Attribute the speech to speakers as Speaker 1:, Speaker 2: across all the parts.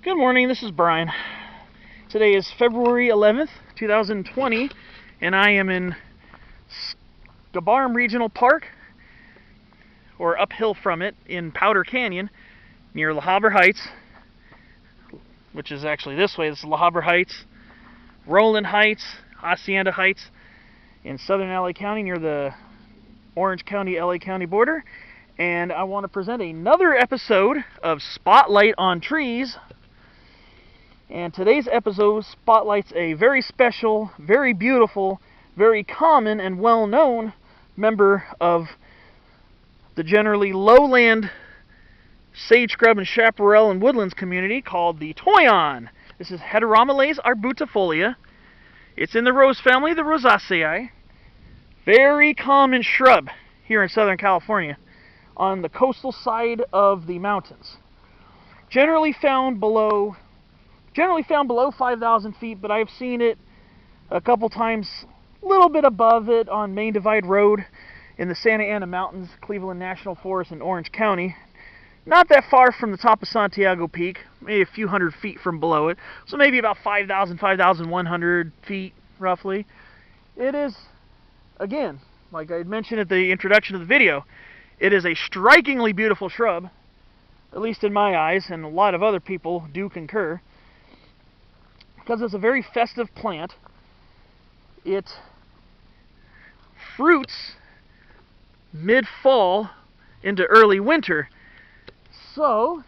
Speaker 1: Good morning, this is Brian. Today is February 11th, 2020, and I am in Scabarm Regional Park, or uphill from it, in Powder Canyon, near La Habra Heights, which is actually this way. This is La Habra Heights, Rowland Heights, Hacienda Heights, in southern LA County, near the Orange County-LA County border. And I want to present another episode of Spotlight on Trees. And today's episode spotlights a very special, very beautiful, very common and well-known member of the generally lowland sage scrub and chaparral and woodlands community called the Toyon. This is Heteromeles arbutifolia. It's in the rose family, the Rosaceae. Very common shrub here in Southern California on the coastal side of the mountains. Generally found below 5,000 feet, but I've seen it a couple times a little bit above it on Main Divide Road in the Santa Ana Mountains, Cleveland National Forest in Orange County. Not that far from the top of Santiago Peak, maybe a few hundred feet from below it, so maybe about 5,100 feet roughly. It is, again, like I mentioned at the introduction of the video, it is a strikingly beautiful shrub, at least in my eyes, and a lot of other people do concur, because it's a very festive plant. It fruits mid-fall into early winter. So,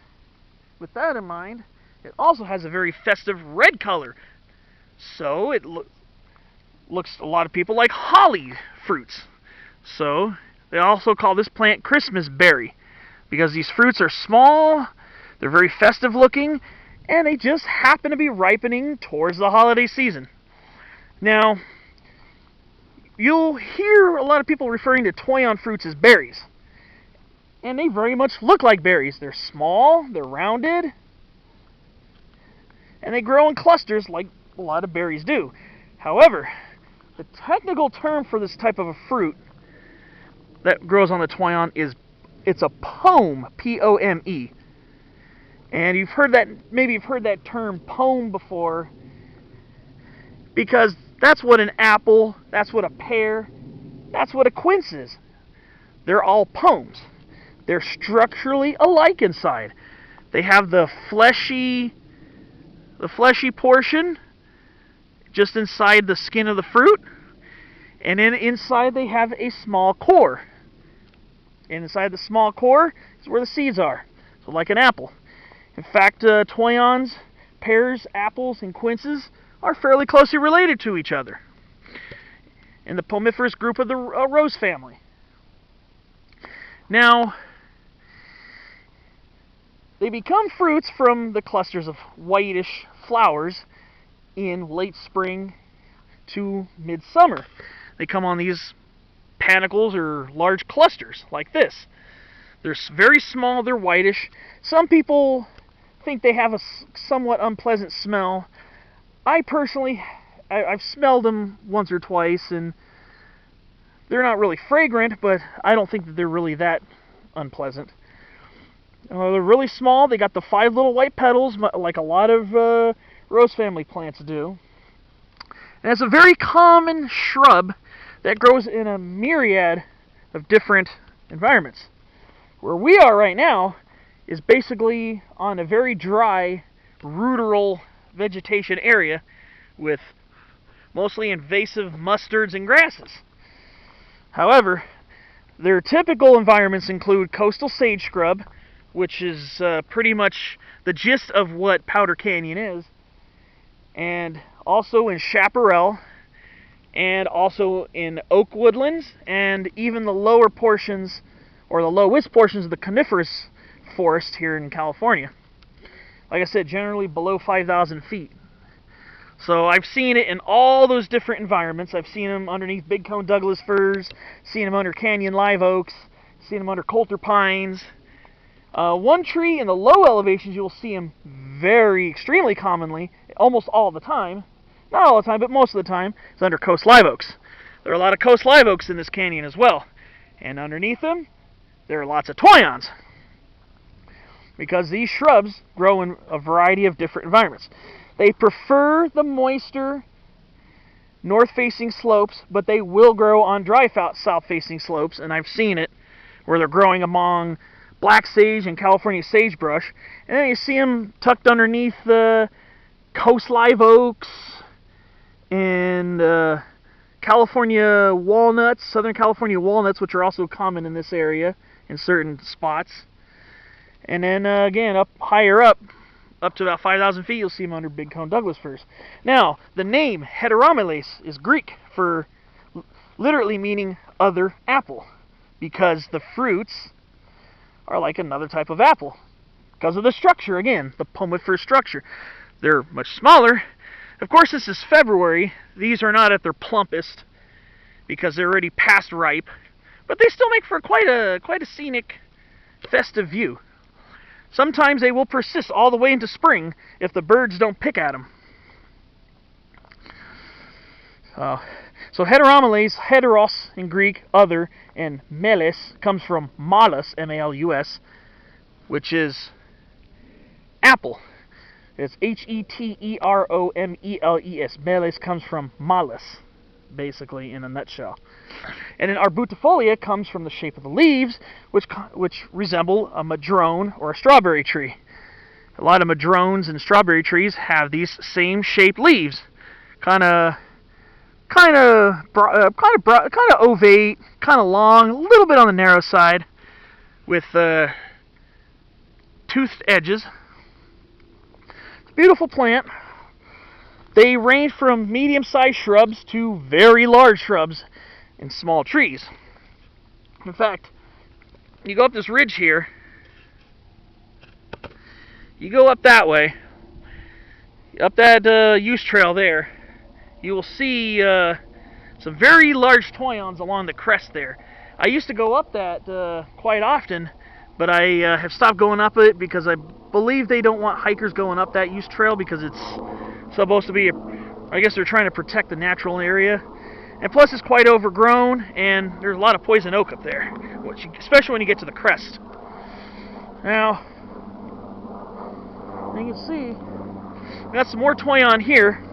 Speaker 1: with that in mind, it also has a very festive red color. So, it looks a lot of people like holly fruits. So, they also call this plant Christmas berry, because these fruits are small, they're very festive looking, and they just happen to be ripening towards the holiday season. Now, you'll hear a lot of people referring to Toyon fruits as berries, and they very much look like berries. They're small, they're rounded, and they grow in clusters like a lot of berries do. However, the technical term for this type of a fruit that grows on the Toyon is it's a pome, P-O-M-E. And maybe you've heard that term pome before, because that's what an apple, that's what a pear, that's what a quince is. They're all pomes. They're structurally alike inside. They have the fleshy portion just inside the skin of the fruit, and then inside they have a small core. And inside the small core is where the seeds are, so like an apple. In fact, Toyons, pears, apples, and quinces are fairly closely related to each other in the pomiferous group of the rose family. Now, they become fruits from the clusters of whitish flowers in late spring to midsummer. They come on these panicles or large clusters like this. They're very small, they're whitish. Some people think they have a somewhat unpleasant smell. I personally, I've smelled them once or twice, and they're not really fragrant, but I don't think that they're really that unpleasant. They're really small. They got the 5 little white petals, like a lot of rose family plants do. And it's a very common shrub that grows in a myriad of different environments. Where we are right now is basically on a very dry, ruderal vegetation area with mostly invasive mustards and grasses. However, their typical environments include coastal sage scrub, which is pretty much the gist of what Powder Canyon is, and also in chaparral, and also in oak woodlands, and even the lower portions, or the lowest portions of the coniferous forest here in California. Like I said, generally below 5,000 feet. So I've seen it in all those different environments. I've seen them underneath big cone Douglas firs, seen them under canyon live oaks, seen them under coulter pines. One tree in the low elevations you'll see them extremely commonly, almost all the time. Not all the time, but most of the time, is under coast live oaks. There are a lot of coast live oaks in this canyon as well. And underneath them, there are lots of Toyons. because these shrubs grow in a variety of different environments. They prefer the moister north-facing slopes, but they will grow on dry south-facing slopes, and I've seen it where they're growing among black sage and California sagebrush, and then you see them tucked underneath the coast live oaks and California walnuts, Southern California walnuts, which are also common in this area in certain spots. And then again, up higher up to about 5,000 feet, you'll see them under big cone Douglas firs. Now, the name Heteromeles is Greek for literally meaning other apple, because the fruits are like another type of apple because of the structure, again, the pomifera structure. They're much smaller. Of course, this is February. These are not at their plumpest because they're already past ripe, but they still make for quite a scenic, festive view. Sometimes they will persist all the way into spring if the birds don't pick at them. So Heteromeles, heteros in Greek, other, and meles comes from malus, M-A-L-U-S, which is apple. It's H-E-T-E-R-O-M-E-L-E-S. Meles comes from malus, basically, in a nutshell. And then arbutifolia comes from the shape of the leaves, which resemble a madrone or a strawberry tree. A lot of madrones and strawberry trees have these same shaped leaves, kind of ovate, kind of long, a little bit on the narrow side, with toothed edges. It's a beautiful plant. They range from medium-sized shrubs to very large shrubs and small trees. In fact, you go up this ridge here, you go up that way, up that use trail there, you will see some very large toyons along the crest there. I used to go up that quite often, but I have stopped going up it because I believe they don't want hikers going up that use trail because it's supposed to be, I guess they're trying to protect the natural area. And plus it's quite overgrown, and there's a lot of poison oak up there, especially when you get to the crest. Now, you can see, we got some more toyon here.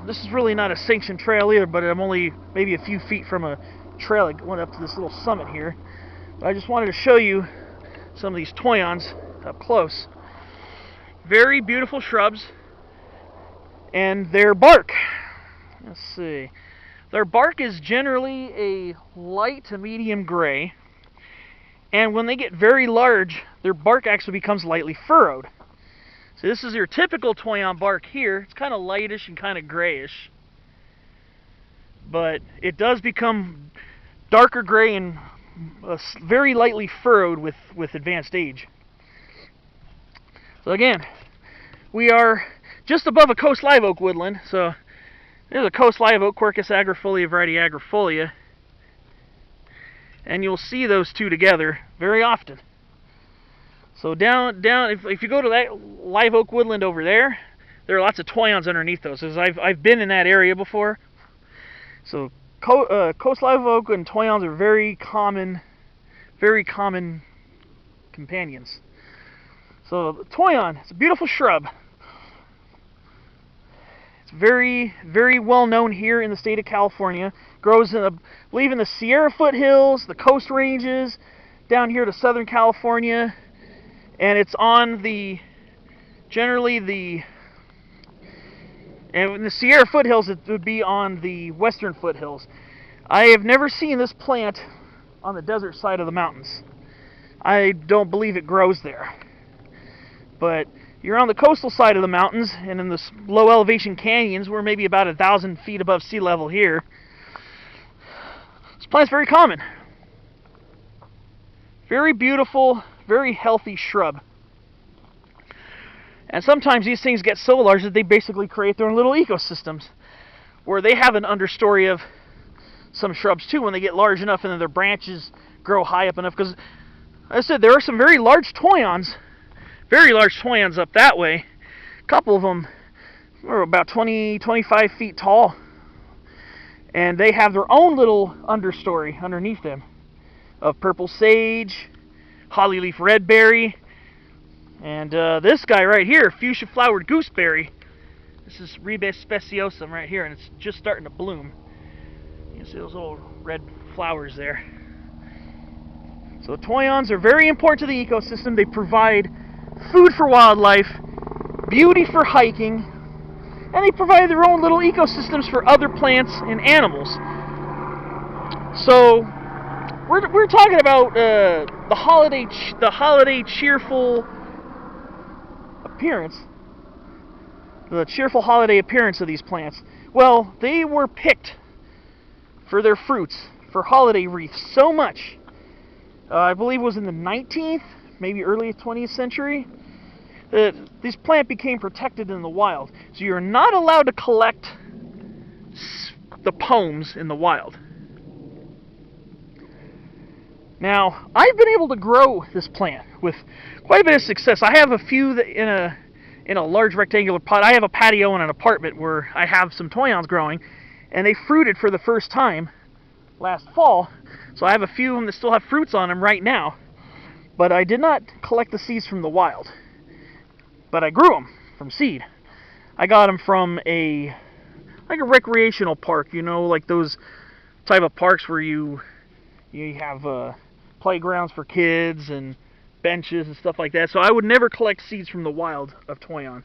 Speaker 1: This is really not a sanctioned trail either, but I'm only maybe a few feet from a trail that went up to this little summit here. But I just wanted to show you some of these toyons up close. Very beautiful shrubs, and their bark. Let's see. Their bark is generally a light to medium gray, and when they get very large, their bark actually becomes lightly furrowed. So this is your typical toyon bark here. It's kind of lightish and kind of grayish, but it does become darker gray and very lightly furrowed with advanced age. So again, we are just above a coast live oak woodland. So there's a coast live oak, Quercus agrifolia, variety agrifolia, and you'll see those two together very often. So down, if you go to that live oak woodland over there, there are lots of toyons underneath those. As I've been in that area before. So coast live oak and toyons are very common companions. So the toyon, it's a beautiful shrub. It's very, very well known here in the state of California. Grows in, I believe, in the Sierra foothills, the Coast Ranges, down here to Southern California, and it's on and in the Sierra foothills, it would be on the western foothills. I have never seen this plant on the desert side of the mountains. I don't believe it grows there. But you're on the coastal side of the mountains, and in the low elevation canyons, we're maybe about 1,000 feet above sea level here. This plant's very common. Very beautiful, very healthy shrub. And sometimes these things get so large that they basically create their own little ecosystems, where they have an understory of some shrubs too when they get large enough and then their branches grow high up enough. Because, as I said, there are some very large toyons up that way. A couple of them are about 25 feet tall, and they have their own little understory underneath them of purple sage, hollyleaf redberry, And this guy right here, fuchsia flowered gooseberry. This is Ribes speciosum right here, and it's just starting to bloom. You can see those little red flowers there. So toyons are very important to the ecosystem. They provide food for wildlife, beauty for hiking, and they provide their own little ecosystems for other plants and animals. So we're talking about the holiday cheerful appearance, the cheerful holiday appearance of these plants. Well, they were picked for their fruits, for holiday wreaths, so much. I believe it was in the 19th, maybe early 20th century, that this plant became protected in the wild. So you're not allowed to collect the pomes in the wild. Now, I've been able to grow this plant with quite a bit of success. I have a few that in a large rectangular pot. I have a patio in an apartment where I have some toyons growing, and they fruited for the first time last fall. So I have a few of them that still have fruits on them right now. But I did not collect the seeds from the wild. But I grew them from seed. I got them from a recreational park, you know, like those type of parks where you have playgrounds for kids and benches and stuff like that. So I would never collect seeds from the wild of toyon.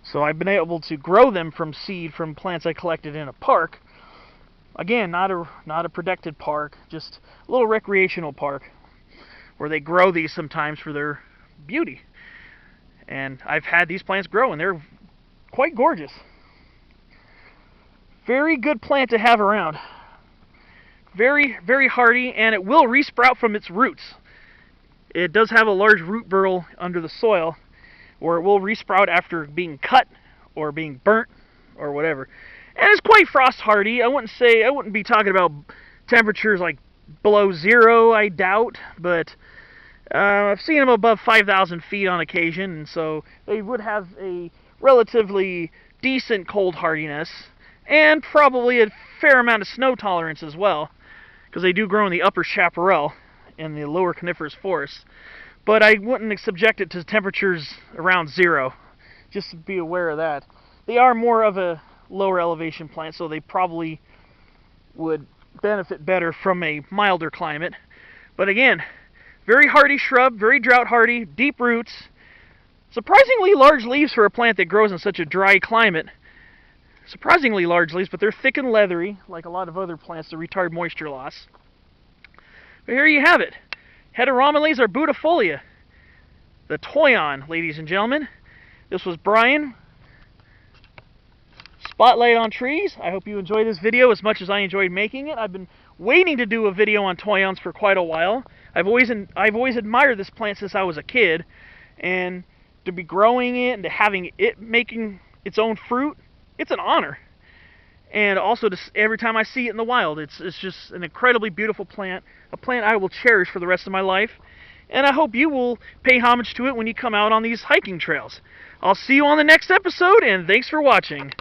Speaker 1: So I've been able to grow them from seed from plants I collected in a park. Again, not a protected park, just a little recreational park where they grow these sometimes for their beauty. And I've had these plants grow, and they're quite gorgeous. Very good plant to have around. Very, very hardy, and it will resprout from its roots. It does have a large root burrow under the soil, or it will resprout after being cut or being burnt or whatever. And it's quite frost hardy. I wouldn't be talking about temperatures like below zero, I doubt, but I've seen them above 5,000 feet on occasion, and so they would have a relatively decent cold hardiness, and probably a fair amount of snow tolerance as well, because they do grow in the upper chaparral in the lower coniferous forests. But I wouldn't subject it to temperatures around zero, just to be aware of that. They are more of a lower elevation plant, so they probably would benefit better from a milder climate. But again, very hardy shrub, very drought hardy, deep roots, surprisingly large leaves for a plant that grows in such a dry climate. Surprisingly large leaves, but they're thick and leathery, like a lot of other plants to retard moisture loss. But here you have it, Heteromeles arbutifolia, the toyon, ladies and gentlemen. This was Brian, Spotlight on Trees. I hope you enjoyed this video as much as I enjoyed making it. I've been waiting to do a video on toyons for quite a while. I've always admired this plant since I was a kid, and to be growing it and to having it making its own fruit, it's an honor. And also, every time I see it in the wild, it's just an incredibly beautiful plant, a plant I will cherish for the rest of my life. And I hope you will pay homage to it when you come out on these hiking trails. I'll see you on the next episode, and thanks for watching.